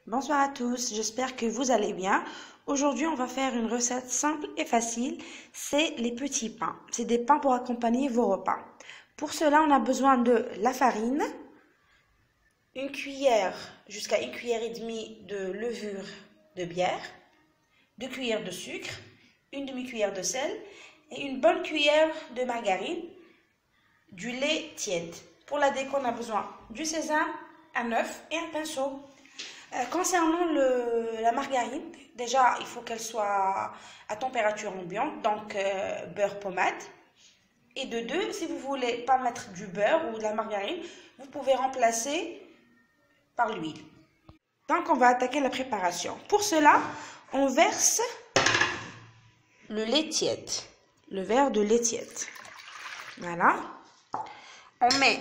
Bonsoir à tous, j'espère que vous allez bien. Aujourd'hui, on va faire une recette simple et facile, c'est les petits pains. C'est des pains pour accompagner vos repas. Pour cela, on a besoin de la farine, une cuillère jusqu'à une cuillère et demie de levure de bière, 2 cuillères de sucre, une demi-cuillère de sel et une bonne cuillère de margarine, du lait tiède. Pour la déco, on a besoin du sésame, un œuf et un pinceau. Concernant la margarine, déjà il faut qu'elle soit à température ambiante, donc beurre pommade. Et de deux, si vous voulez pas mettre du beurre ou de la margarine, vous pouvez remplacer par l'huile. Donc on va attaquer la préparation. Pour cela, on verse le lait tiède, le verre de lait tiède. Voilà. On met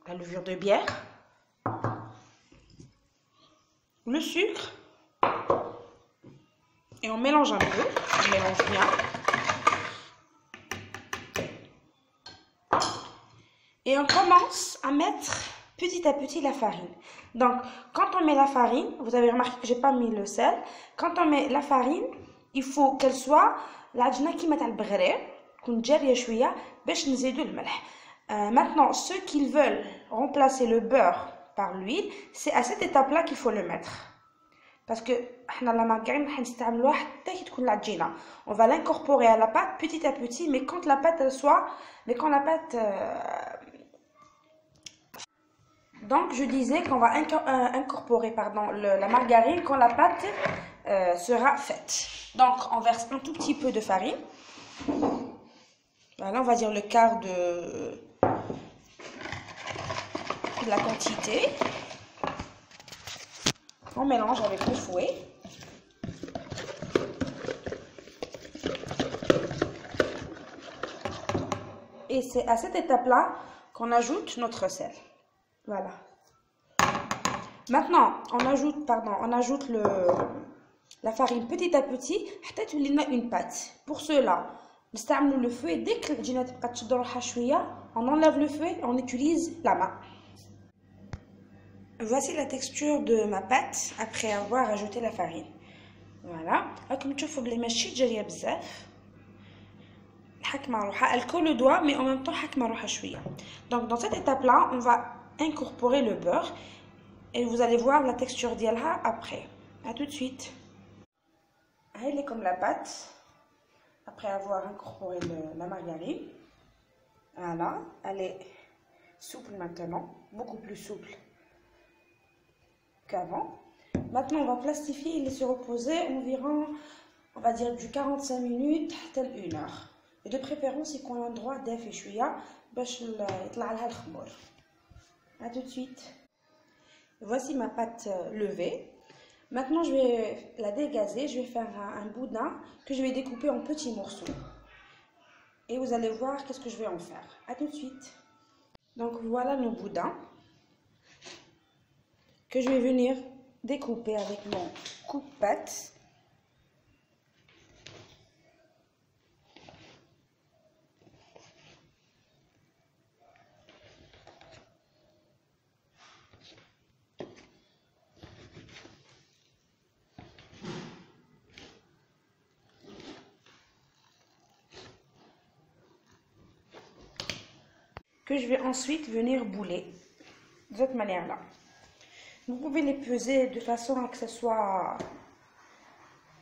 la levure de bière, le sucre et on mélange un peu, on mélange bien. Et on commence à mettre petit à petit la farine. Donc, quand on met la farine, vous avez remarqué que j'ai pas mis le sel. Quand on met la farine, il faut qu'elle soit العجينة كيما تاع البغرير تكون جارية شوية باش نزيدو الملح. Maintenant, ceux qui veulent remplacer le beurre par l'huile, c'est à cette étape-là qu'il faut le mettre. Parce que la margarine, on va l'incorporer à la pâte petit à petit, mais quand la pâte donc je disais qu'on va incorporer la margarine quand la pâte sera faite. Donc on verse un tout petit peu de farine. Voilà, on va dire le quart de la quantité. On mélange avec le fouet. Et c'est à cette étape-là qu'on ajoute notre sel. Voilà. Maintenant, on ajoute la farine petit à petit حتى تولي لنا une pâte. Pour cela, نستعملوا le fouet. Dès que العجينة تبقى تشد روحها شوية, on enlève le fouet et on utilise la main. Voici la texture de ma pâte après avoir ajouté la farine. Voilà. Comme tu vois, ماشي جارية بزاف. Elle colle le doigt, mais en même temps, donc dans cette étape-là, on va incorporer le beurre et vous allez voir la texture d'Yalha après. A tout de suite. Elle est comme la pâte après avoir incorporé la margarine. Voilà, elle est souple maintenant, beaucoup plus souple qu'avant. Maintenant, on va plastifier et laisser reposer environ, on va dire, du 45 minutes à 1 heure. Et de préférence, il qu'on a un droit d'effet chouïa, باش يطلع لها الخمور. A tout de suite. Voici ma pâte levée. Maintenant, je vais la dégazer. Je vais faire un boudin que je vais découper en petits morceaux. Et vous allez voir qu'est-ce que je vais en faire. A tout de suite. Donc voilà nos boudins que je vais venir découper avec mon coupe-pâte. Que je vais ensuite venir bouler de cette manière-là. Vous pouvez les peser de façon à que ce soit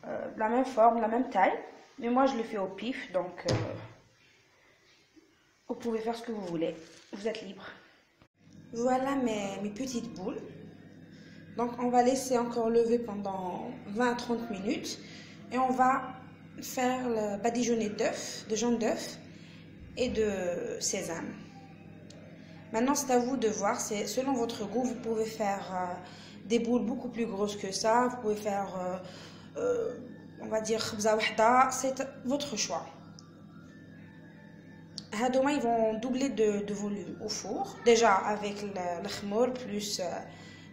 de la même forme, la même taille, mais moi je le fais au pif, donc vous pouvez faire ce que vous voulez, vous êtes libre. Voilà mes petites boules. Donc on va laisser encore lever pendant 20-30 minutes et on va faire le badigeonner d'œufs, de jaune d'œuf et de sésame. Maintenant, c'est à vous de voir, c'est selon votre goût. Vous pouvez faire des boules beaucoup plus grosses que ça. Vous pouvez faire, on va dire, khbza wahda. C'est votre choix. Hadouma, ils vont doubler de volume au four. Déjà, avec le khmour plus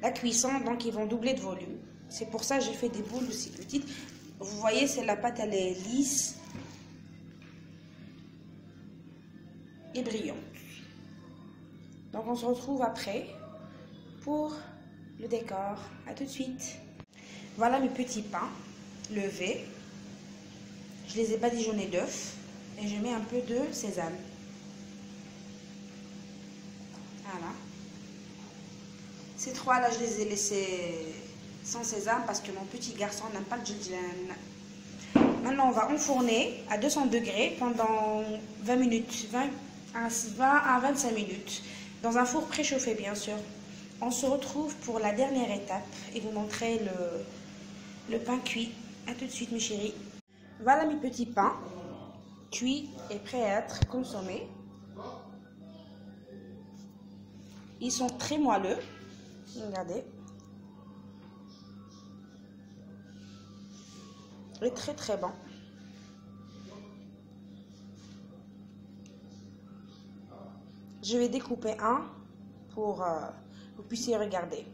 la cuisson, donc ils vont doubler de volume. C'est pour ça que j'ai fait des boules aussi petites. Vous voyez, la pâte, elle est lisse et brillante. Donc on se retrouve après pour le décor. À tout de suite. Voilà mes petits pains levés. Je les ai badigeonnés d'œufs et je mets un peu de sésame. Voilà. Ces trois là, je les ai laissés sans sésame parce que mon petit garçon n'aime pas le djidjan. Maintenant, on va enfourner à 200 degrés pendant 20 minutes, 20 à 25 minutes, dans un four préchauffé bien sûr. On se retrouve pour la dernière étape et vous montrer le pain cuit. A tout de suite mes chéris. Voilà mes petits pains cuits et prêts à être consommés. Ils sont très moelleux. Regardez. Et très très bon. Je vais découper un pour que vous puissiez regarder.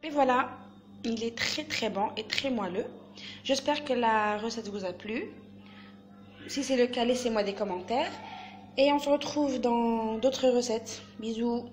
Et voilà, il est très très bon et très moelleux. J'espère que la recette vous a plu. Si c'est le cas, laissez-moi des commentaires. Et on se retrouve dans d'autres recettes. Bisous.